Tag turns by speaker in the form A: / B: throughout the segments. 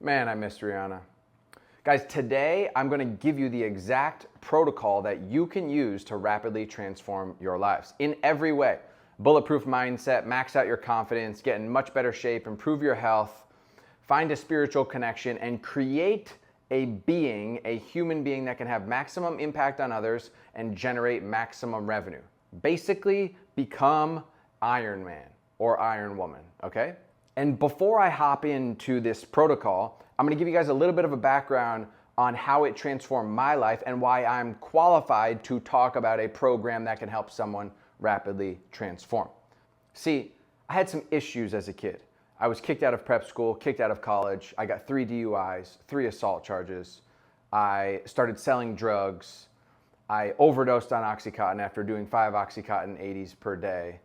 A: Man, I miss Rihanna. Guys, today I'm going to give you the exact protocol that you can use to rapidly transform your lives in every way. Bulletproof mindset, max out your confidence, get in much better shape, improve your health, find a spiritual connection, and create a human being that can have maximum impact on others and generate maximum revenue. Basically, become Iron Man or Iron Woman, okay? And before I hop into this protocol, I'm gonna give you guys a little bit of a background on how it transformed my life and why I'm qualified to talk about a program that can help someone rapidly transform. See, I had some issues as a kid. I was kicked out of prep school, kicked out of college. I got 3 DUIs, 3 assault charges. I started selling drugs. I overdosed on Oxycontin after doing 5 Oxycontin 80s per day.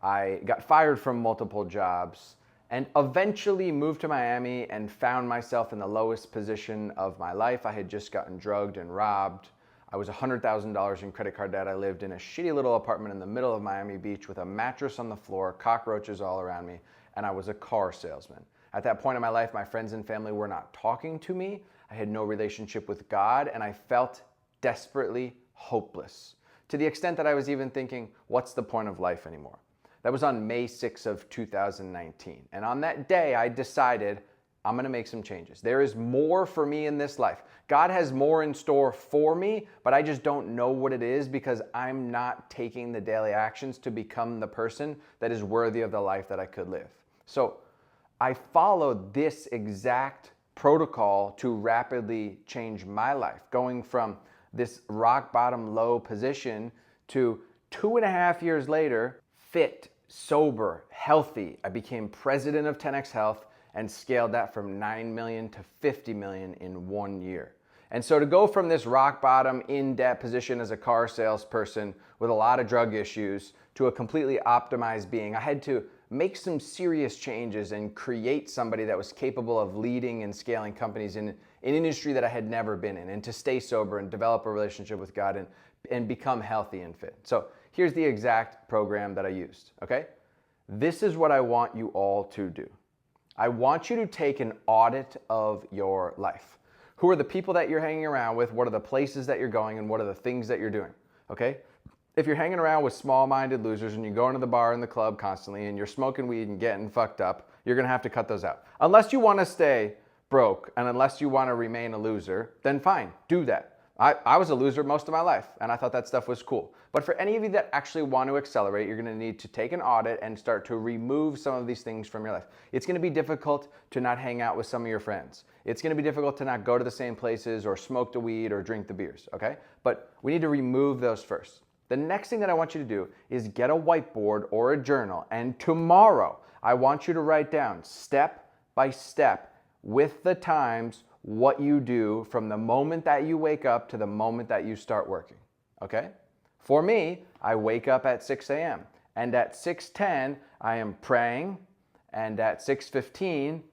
A: I got fired from multiple jobs and eventually moved to Miami and found myself in the lowest position of my life. I had just gotten drugged and robbed. I was $100,000 in credit card debt. I lived in a shitty little apartment in the middle of Miami Beach with a mattress on the floor, cockroaches all around me, and I was a car salesman. At that point in my life, my friends and family were not talking to me. I had no relationship with God, and I felt desperately hopeless, to the extent that I was even thinking, what's the point of life anymore? That was on May 6th of 2019. And on that day, I decided I'm gonna make some changes. There is more for me in this life. God has more in store for me, but I just don't know what it is because I'm not taking the daily actions to become the person that is worthy of the life that I could live. So I followed this exact protocol to rapidly change my life, going from this rock bottom low position to 2.5 years later, fit, sober, healthy. I became president of 10X Health and scaled that from 9 million to 50 million in 1 year. And so to go from this rock bottom in debt position as a car salesperson with a lot of drug issues to a completely optimized being, I had to make some serious changes and create somebody that was capable of leading and scaling companies in an industry that I had never been in, and to stay sober and develop a relationship with God and become healthy and fit. So here's the exact program that I used, okay? This is what I want you all to do. I want you to take an audit of your life. Who are the people that you're hanging around with? What are the places that you're going? And what are the things that you're doing, okay? If you're hanging around with small-minded losers and you're going to the bar and the club constantly and you're smoking weed and getting fucked up, you're gonna have to cut those out. Unless you wanna stay broke and unless you wanna remain a loser, then fine, do that. I was a loser most of my life and I thought that stuff was cool. But for any of you that actually want to accelerate, you're gonna need to take an audit and start to remove some of these things from your life. It's gonna be difficult to not hang out with some of your friends. It's gonna be difficult to not go to the same places or smoke the weed or drink the beers, okay? But we need to remove those first. The next thing that I want you to do is get a whiteboard or a journal, and tomorrow I want you to write down step by step with the times what you do from the moment that you wake up to the moment that you start working, okay? For me, I wake up at 6 a.m. and at 6:10, I am praying, and at 6:15,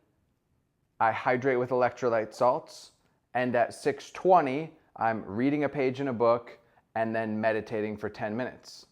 A: I hydrate with electrolyte salts, and at 6:20, I'm reading a page in a book and then meditating for 10 minutes.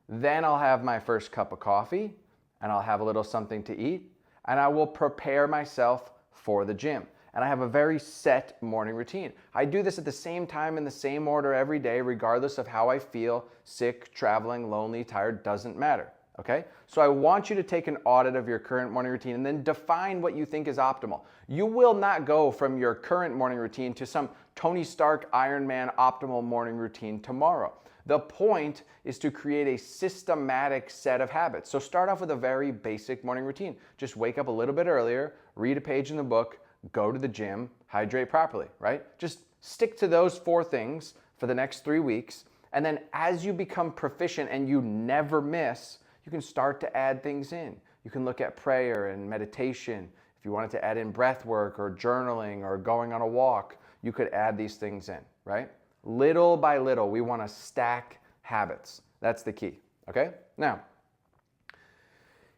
A: Then I'll have my first cup of coffee, and I'll have a little something to eat, and I will prepare myself for the gym. And I have a very set morning routine. I do this at the same time in the same order every day, regardless of how I feel, sick, traveling, lonely, tired, doesn't matter, okay? So I want you to take an audit of your current morning routine and then define what you think is optimal. You will not go from your current morning routine to some Tony Stark Iron Man optimal morning routine tomorrow. The point is to create a systematic set of habits. So start off with a very basic morning routine. Just wake up a little bit earlier, read a page in the book, go to the gym, hydrate properly, right? Just stick to those 4 things for the next 3 weeks. And then as you become proficient and you never miss, you can start to add things in. You can look at prayer and meditation. If you wanted to add in breath work or journaling or going on a walk, you could add these things in, right? Little by little, we want to stack habits. That's the key, okay? Now,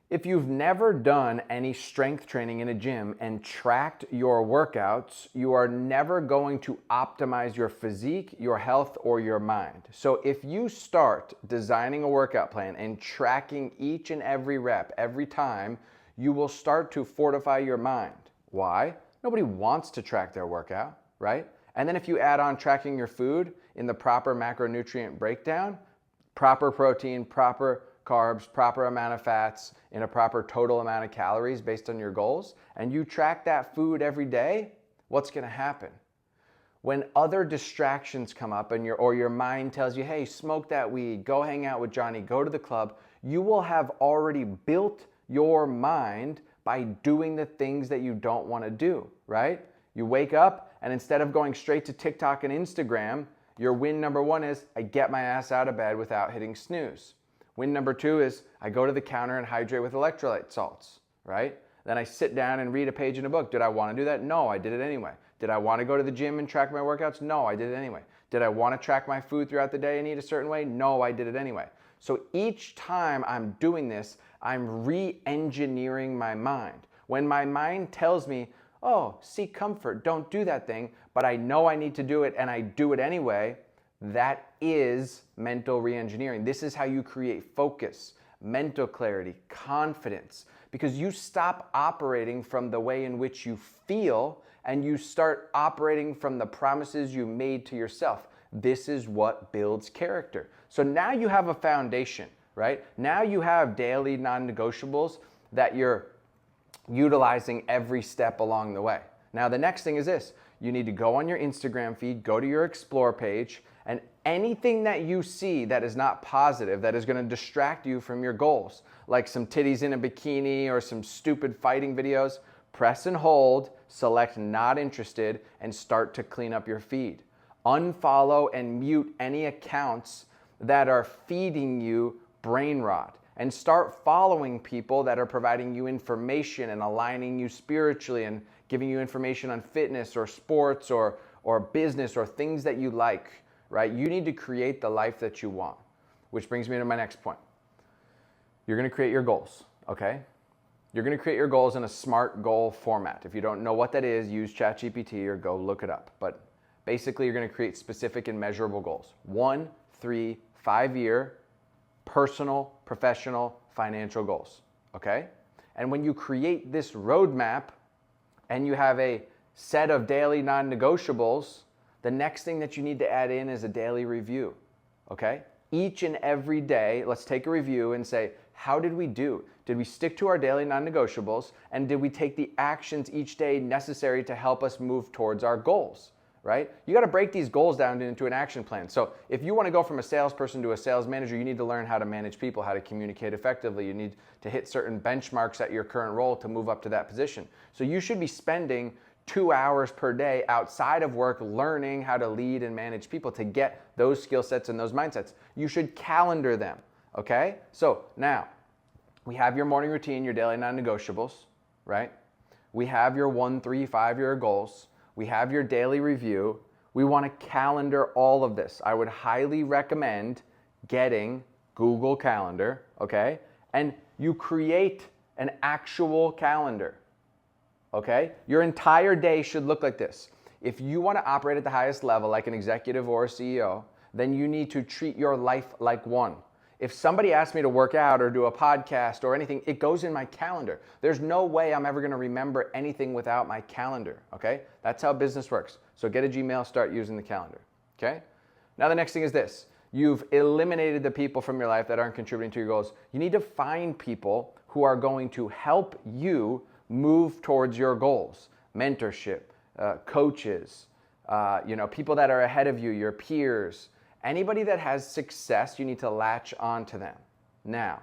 A: if you've never done any strength training in a gym and tracked your workouts, you are never going to optimize your physique, your health, or your mind. So if you start designing a workout plan and tracking each and every rep every time, you will start to fortify your mind. Why? Nobody wants to track their workout, right? And then if you add on tracking your food in the proper macronutrient breakdown, proper protein, proper carbs, proper amount of fats, in a proper total amount of calories based on your goals, and you track that food every day, what's gonna happen? When other distractions come up and your mind tells you, hey, smoke that weed, go hang out with Johnny, go to the club, you will have already built your mind by doing the things that you don't want to do, right? You wake up and instead of going straight to TikTok and Instagram, your win number one is I get my ass out of bed without hitting snooze. Win number two is I go to the counter and hydrate with electrolyte salts, right? Then I sit down and read a page in a book. Did I want to do that? No, I did it anyway. Did I want to go to the gym and track my workouts? No, I did it anyway. Did I want to track my food throughout the day and eat a certain way? No, I did it anyway. So each time I'm doing this, I'm re-engineering my mind. When my mind tells me, oh, seek comfort, don't do that thing, but I know I need to do it and I do it anyway, that is mental re-engineering. This is how you create focus, mental clarity, confidence, because you stop operating from the way in which you feel and you start operating from the promises you made to yourself. This is what builds character. So now you have a foundation, right? Now you have daily non-negotiables that you're utilizing every step along the way. Now the next thing is this. You need to go on your Instagram feed, go to your explore page, and anything that you see that is not positive, that is going to distract you from your goals, like some titties in a bikini or some stupid fighting videos, press and hold, select not interested, and start to clean up your feed. Unfollow and mute any accounts that are feeding you brain rot, and start following people that are providing you information and aligning you spiritually and giving you information on fitness or sports or business or things that you like, right? You need to create the life that you want, which brings me to my next point. You're going to create your goals, okay? You're going to create your goals in a SMART goal format. If you don't know what that is, use ChatGPT or go look it up. But basically, you're going to create specific and measurable goals. 1, 3, 5-year personal, professional, financial goals, okay? And when you create this roadmap and you have a set of daily non-negotiables, the next thing that you need to add in is a daily review, okay? Each and every day, let's take a review and say, how did we do? Did we stick to our daily non-negotiables? And did we take the actions each day necessary to help us move towards our goals, right? You got to break these goals down into an action plan. So if you want to go from a salesperson to a sales manager, you need to learn how to manage people, how to communicate effectively. You need to hit certain benchmarks at your current role to move up to that position. So you should be spending 2 hours per day outside of work learning how to lead and manage people to get those skill sets and those mindsets. You should calendar them, okay? So now, we have your morning routine, your daily non-negotiables, right? We have your 1, 3, 5-year goals. We have your daily review. We want to calendar all of this. I would highly recommend getting Google Calendar, okay? And you create an actual calendar, okay? Your entire day should look like this. If you want to operate at the highest level like an executive or a CEO, then you need to treat your life like one. If somebody asks me to work out or do a podcast or anything, it goes in my calendar. There's no way I'm ever going to remember anything without my calendar, okay? That's how business works. So get a Gmail, start using the calendar, okay? Now the next thing is this. You've eliminated the people from your life that aren't contributing to your goals. You need to find people who are going to help you move towards your goals. Mentorship, coaches, people that are ahead of you, your peers. Anybody that has success, you need to latch on to them. Now,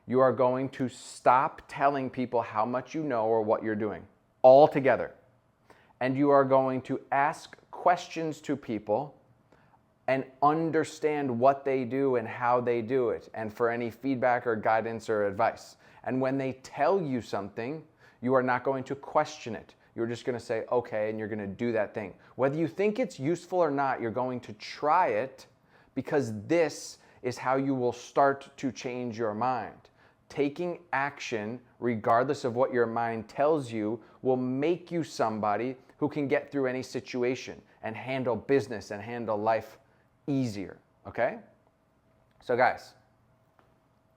A: you are going to stop telling people how much you know or what you're doing altogether. And you are going to ask questions to people and understand what they do and how they do it, and for any feedback or guidance or advice. And when they tell you something, you are not going to question it. You're just going to say, okay, and you're going to do that thing. Whether you think it's useful or not, you're going to try it, because this is how you will start to change your mind. Taking action, regardless of what your mind tells you, will make you somebody who can get through any situation and handle business and handle life easier, okay? So guys,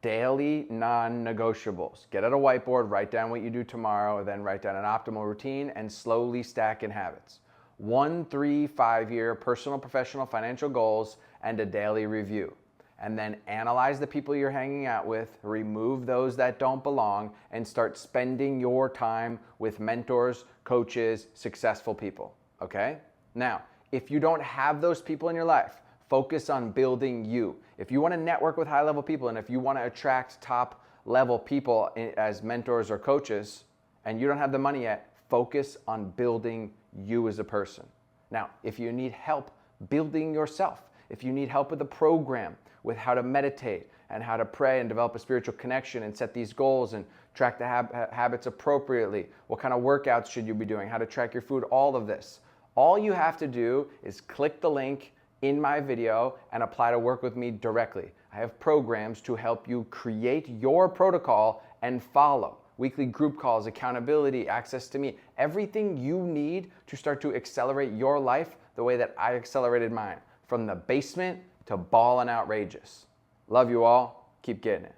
A: Daily non-negotiables. Get out a whiteboard, write down what you do tomorrow, then write down an optimal routine and slowly stack in habits. 1, 3, 5-year personal, professional, financial goals and a daily review. And then analyze the people you're hanging out with, remove those that don't belong, and start spending your time with mentors, coaches, successful people, okay? Now, if you don't have those people in your life, focus on building you. If you want to network with high-level people and if you want to attract top-level people as mentors or coaches and you don't have the money yet, focus on building you as a person. Now, if you need help building yourself, if you need help with a program, with how to meditate and how to pray and develop a spiritual connection and set these goals and track the habits appropriately, what kind of workouts should you be doing, how to track your food, all of this. All you have to do is click the link in my video and apply to work with me directly. I have programs to help you create your protocol and follow. Weekly group calls, accountability, access to me, everything you need to start to accelerate your life the way that I accelerated mine, from the basement to ball and outrageous. Love you all. Keep getting it.